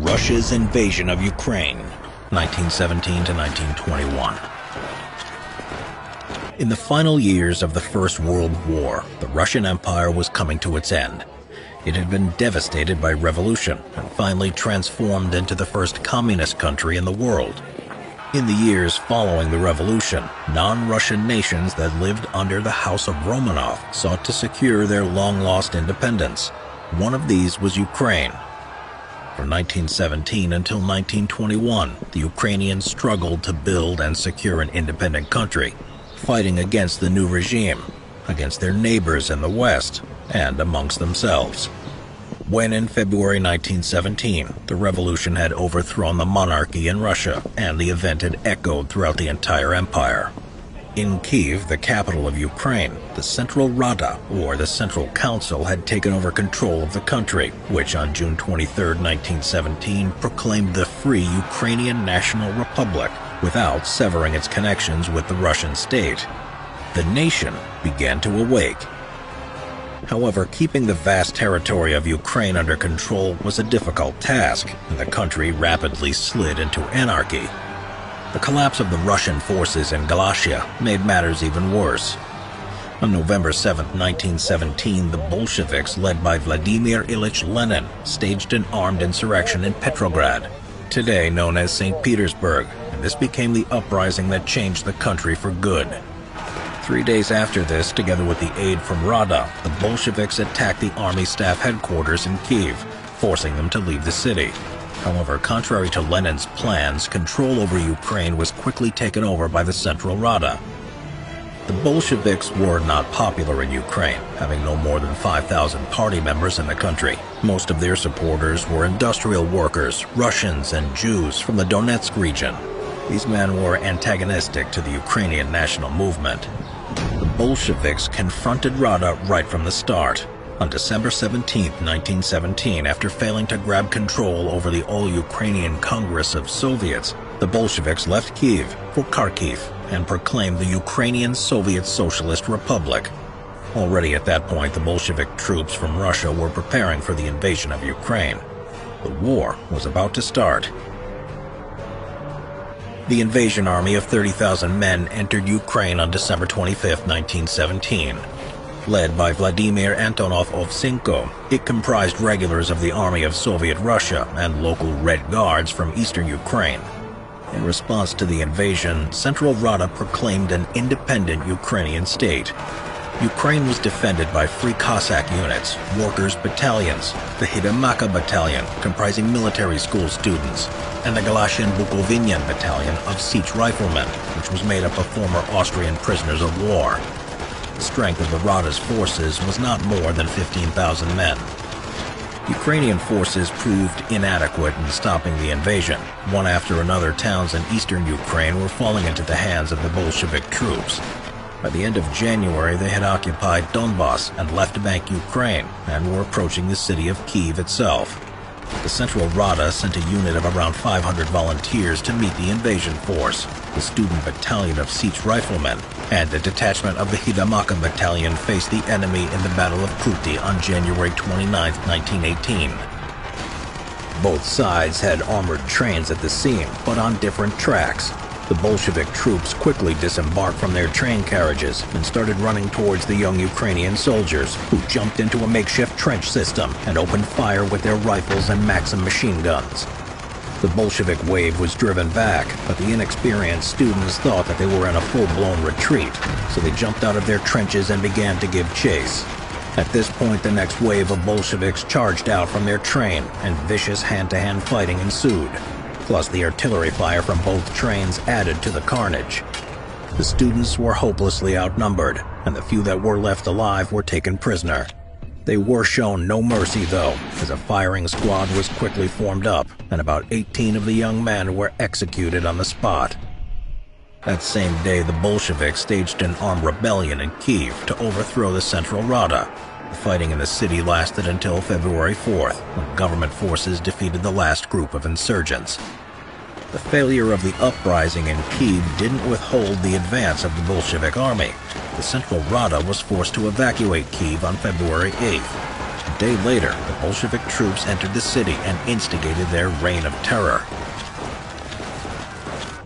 Russia's invasion of Ukraine, 1917 to 1921. In the final years of the First World War, the Russian Empire was coming to its end. It had been devastated by revolution and finally transformed into the first communist country in the world. In the years following the revolution, non-Russian nations that lived under the House of Romanov sought to secure their long-lost independence. One of these was Ukraine. From 1917 until 1921, the Ukrainians struggled to build and secure an independent country, fighting against the new regime, against their neighbors in the West, and amongst themselves. When in February 1917, the revolution had overthrown the monarchy in Russia, and the event had echoed throughout the entire empire. In Kyiv, the capital of Ukraine, the Central Rada, or the Central Council, had taken over control of the country, which on June 23, 1917, proclaimed the Free Ukrainian National Republic, without severing its connections with the Russian state. The nation began to awake. However, keeping the vast territory of Ukraine under control was a difficult task, and the country rapidly slid into anarchy. The collapse of the Russian forces in Galicia made matters even worse. On November 7, 1917, the Bolsheviks, led by Vladimir Ilyich Lenin, staged an armed insurrection in Petrograd, today known as St. Petersburg, and this became the uprising that changed the country for good. 3 days after this, together with the aid from Rada, the Bolsheviks attacked the army staff headquarters in Kyiv, forcing them to leave the city. However, contrary to Lenin's plans, control over Ukraine was quickly taken over by the Central Rada. The Bolsheviks were not popular in Ukraine, having no more than 5,000 party members in the country. Most of their supporters were industrial workers, Russians, and Jews from the Donetsk region. These men were antagonistic to the Ukrainian national movement. The Bolsheviks confronted Rada right from the start. On December 17, 1917, after failing to grab control over the All-Ukrainian Congress of Soviets, the Bolsheviks left Kyiv for Kharkiv and proclaimed the Ukrainian Soviet Socialist Republic. Already at that point, the Bolshevik troops from Russia were preparing for the invasion of Ukraine. The war was about to start. The invasion army of 30,000 men entered Ukraine on December 25, 1917. Led by Vladimir Antonov Ovchinko, it comprised regulars of the Army of Soviet Russia and local Red Guards from eastern Ukraine. In response to the invasion, Central Rada proclaimed an independent Ukrainian state. Ukraine was defended by Free Cossack units, workers' battalions, the Hidemaka Battalion, comprising military school students, and the Galician Bukovinian Battalion of Sich Riflemen, which was made up of former Austrian prisoners of war. The strength of the Rada's forces was not more than 15,000 men. Ukrainian forces proved inadequate in stopping the invasion. One after another, towns in eastern Ukraine were falling into the hands of the Bolshevik troops. By the end of January, they had occupied Donbas and left Bank Ukraine, and were approaching the city of Kyiv itself. The Central Rada sent a unit of around 500 volunteers to meet the invasion force, the student battalion of Sich Riflemen, and a detachment of the Hidemaka Battalion faced the enemy in the Battle of Pruty on January 29, 1918. Both sides had armored trains at the scene, but on different tracks. The Bolshevik troops quickly disembarked from their train carriages and started running towards the young Ukrainian soldiers, who jumped into a makeshift trench system and opened fire with their rifles and Maxim machine guns. The Bolshevik wave was driven back, but the inexperienced students thought that they were in a full-blown retreat, so they jumped out of their trenches and began to give chase. At this point, the next wave of Bolsheviks charged out from their train, and vicious hand-to-hand fighting ensued. Plus, the artillery fire from both trains added to the carnage. The students were hopelessly outnumbered, and the few that were left alive were taken prisoner. They were shown no mercy, though, as a firing squad was quickly formed up, and about 18 of the young men were executed on the spot. That same day, the Bolsheviks staged an armed rebellion in Kyiv to overthrow the Central Rada. The fighting in the city lasted until February 4th, when government forces defeated the last group of insurgents. The failure of the uprising in Kyiv didn't withhold the advance of the Bolshevik army. The Central Rada was forced to evacuate Kyiv on February 8th. A day later, the Bolshevik troops entered the city and instigated their reign of terror.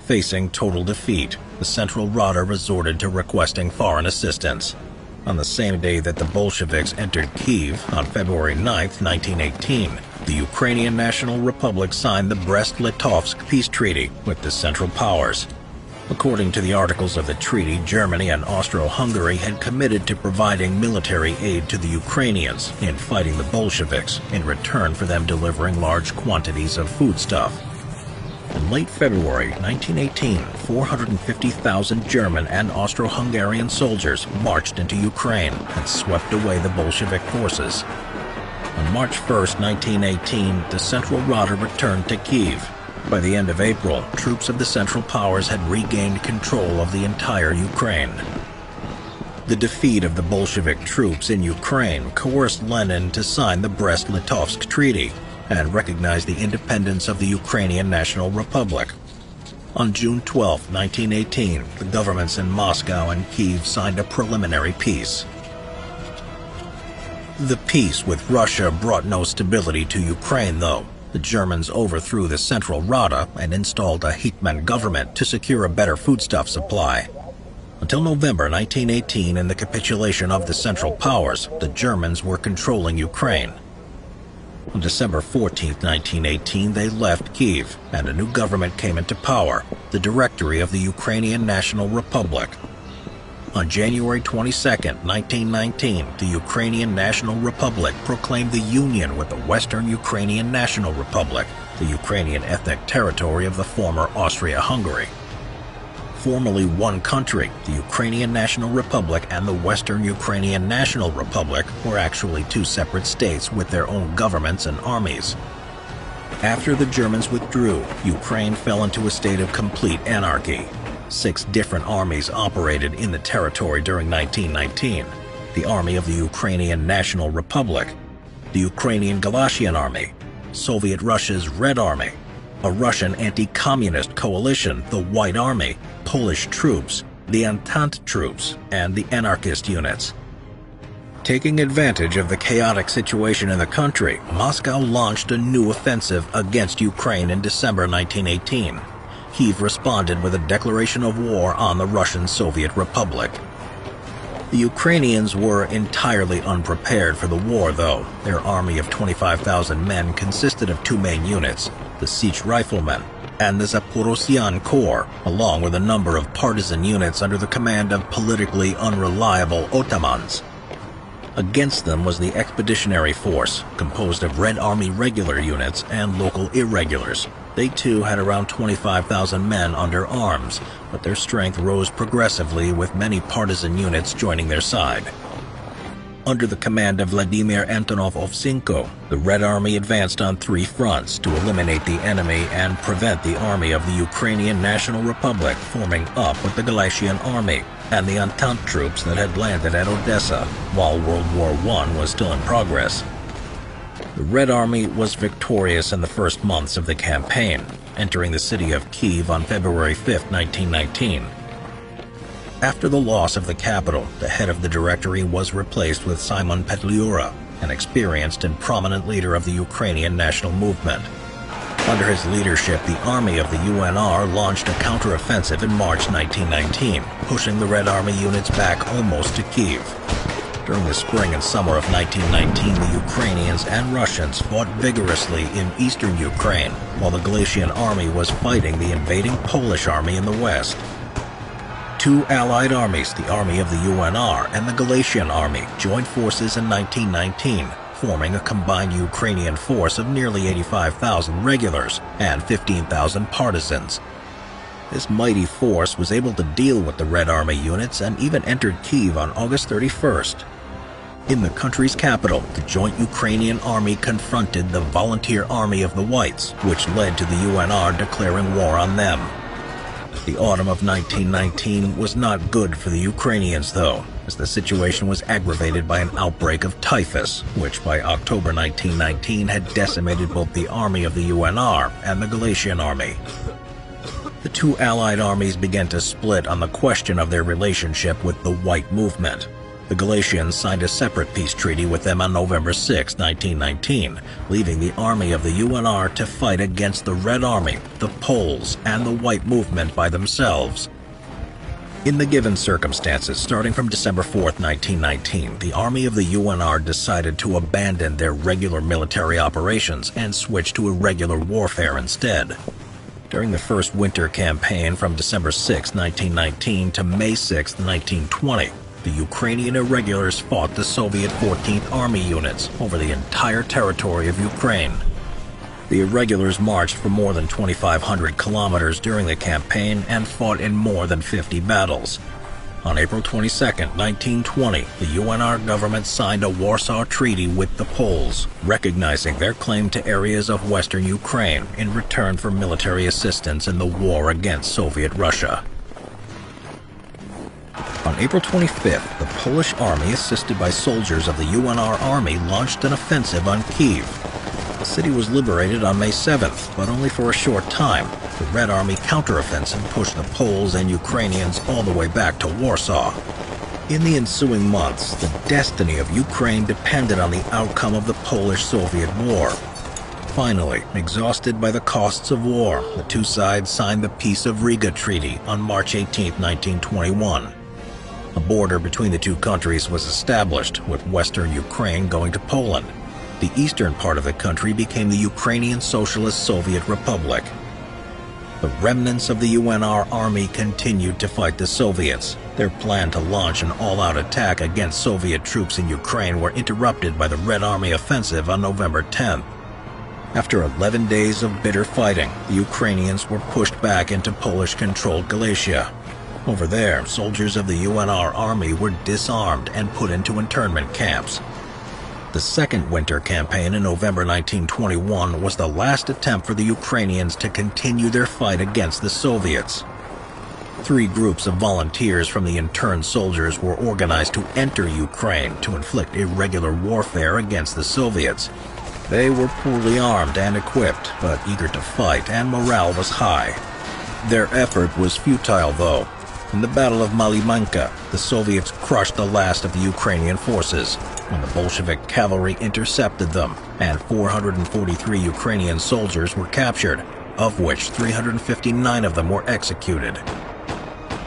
Facing total defeat, the Central Rada resorted to requesting foreign assistance. On the same day that the Bolsheviks entered Kyiv, on February 9, 1918, the Ukrainian National Republic signed the Brest-Litovsk peace treaty with the Central Powers. According to the articles of the treaty, Germany and Austro-Hungary had committed to providing military aid to the Ukrainians in fighting the Bolsheviks in return for them delivering large quantities of foodstuff. In late February 1918, 450,000 German and Austro-Hungarian soldiers marched into Ukraine and swept away the Bolshevik forces. On March 1, 1918, the Central Rada returned to Kyiv. By the end of April, troops of the Central Powers had regained control of the entire Ukraine. The defeat of the Bolshevik troops in Ukraine coerced Lenin to sign the Brest-Litovsk Treaty and recognize the independence of the Ukrainian National Republic. On June 12, 1918, the governments in Moscow and Kyiv signed a preliminary peace. The peace with Russia brought no stability to Ukraine, though. The Germans overthrew the Central Rada and installed a Hetman government to secure a better foodstuff supply. Until November 1918 and the capitulation of the Central Powers, the Germans were controlling Ukraine. On December 14, 1918, they left Kyiv, and a new government came into power, the Directory of the Ukrainian National Republic. On January 22, 1919, the Ukrainian National Republic proclaimed the union with the Western Ukrainian National Republic, the Ukrainian ethnic territory of the former Austria-Hungary. Formerly one country, the Ukrainian National Republic and the Western Ukrainian National Republic were actually two separate states with their own governments and armies. After the Germans withdrew, Ukraine fell into a state of complete anarchy. 6 different armies operated in the territory during 1919. The Army of the Ukrainian National Republic, the Ukrainian Galatian Army, Soviet Russia's Red Army, a Russian anti-communist coalition, the White Army, Polish troops, the Entente troops, and the anarchist units. Taking advantage of the chaotic situation in the country, Moscow launched a new offensive against Ukraine in December 1918. Kyiv responded with a declaration of war on the Russian Soviet Republic. The Ukrainians were entirely unprepared for the war, though. Their army of 25,000 men consisted of 2 main units, the Sich Riflemen and the Zaporozhian Corps, along with a number of partisan units under the command of politically unreliable Otamans. Against them was the Expeditionary Force, composed of Red Army regular units and local irregulars. They too had around 25,000 men under arms, but their strength rose progressively with many partisan units joining their side. Under the command of Vladimir Antonov Ovchinko, the Red Army advanced on 3 fronts to eliminate the enemy and prevent the army of the Ukrainian National Republic forming up with the Galatian Army and the Entente troops that had landed at Odessa while World War I was still in progress. The Red Army was victorious in the first months of the campaign, entering the city of Kyiv on February 5, 1919. After the loss of the capital, the head of the Directory was replaced with Simon Petliura, an experienced and prominent leader of the Ukrainian national movement. Under his leadership, the army of the UNR launched a counteroffensive in March 1919, pushing the Red Army units back almost to Kyiv. During the spring and summer of 1919, the Ukrainians and Russians fought vigorously in eastern Ukraine, while the Galatian Army was fighting the invading Polish army in the west. 2 allied armies, the Army of the UNR and the Galatian Army, joined forces in 1919, forming a combined Ukrainian force of nearly 85,000 regulars and 15,000 partisans. This mighty force was able to deal with the Red Army units and even entered Kyiv on August 31st. In the country's capital, the joint Ukrainian army confronted the Volunteer Army of the Whites, which led to the UNR declaring war on them. The autumn of 1919 was not good for the Ukrainians, though, as the situation was aggravated by an outbreak of typhus, which by October 1919 had decimated both the army of the UNR and the Galatian Army. The 2 allied armies began to split on the question of their relationship with the White Movement. The Galatians signed a separate peace treaty with them on November 6, 1919, leaving the army of the UNR to fight against the Red Army, the Poles, and the White Movement by themselves. In the given circumstances, starting from December 4, 1919, the army of the UNR decided to abandon their regular military operations and switch to irregular warfare instead. During the first winter campaign from December 6, 1919 to May 6, 1920, the Ukrainian irregulars fought the Soviet 14th Army units over the entire territory of Ukraine. The irregulars marched for more than 2,500 kilometers during the campaign and fought in more than 50 battles. On April 22, 1920, the UNR government signed a Warsaw Treaty with the Poles, recognizing their claim to areas of western Ukraine in return for military assistance in the war against Soviet Russia. On April 25th, the Polish army, assisted by soldiers of the UNR army, launched an offensive on Kyiv. The city was liberated on May 7th, but only for a short time. The Red Army counteroffensive pushed the Poles and Ukrainians all the way back to Warsaw. In the ensuing months, the destiny of Ukraine depended on the outcome of the Polish-Soviet War. Finally, exhausted by the costs of war, the two sides signed the Peace of Riga Treaty on March 18, 1921. A border between the two countries was established, with western Ukraine going to Poland. The eastern part of the country became the Ukrainian Socialist Soviet Republic. The remnants of the UNR army continued to fight the Soviets. Their plan to launch an all-out attack against Soviet troops in Ukraine were interrupted by the Red Army offensive on November 10th. After 11 days of bitter fighting, the Ukrainians were pushed back into Polish-controlled Galicia. Over there, soldiers of the UNR army were disarmed and put into internment camps. The second winter campaign in November 1921 was the last attempt for the Ukrainians to continue their fight against the Soviets. 3 groups of volunteers from the interned soldiers were organized to enter Ukraine to inflict irregular warfare against the Soviets. They were poorly armed and equipped, but eager to fight, and morale was high. Their effort was futile, though. In the Battle of Malimanka, the Soviets crushed the last of the Ukrainian forces when the Bolshevik cavalry intercepted them, and 443 Ukrainian soldiers were captured, of which 359 of them were executed.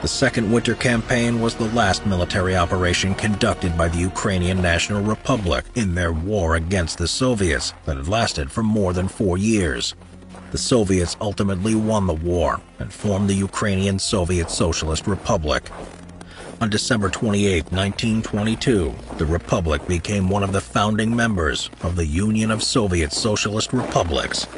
The second winter campaign was the last military operation conducted by the Ukrainian National Republic in their war against the Soviets that had lasted for more than 4 years. The Soviets ultimately won the war and formed the Ukrainian Soviet Socialist Republic. On December 28, 1922, the Republic became one of the founding members of the Union of Soviet Socialist Republics.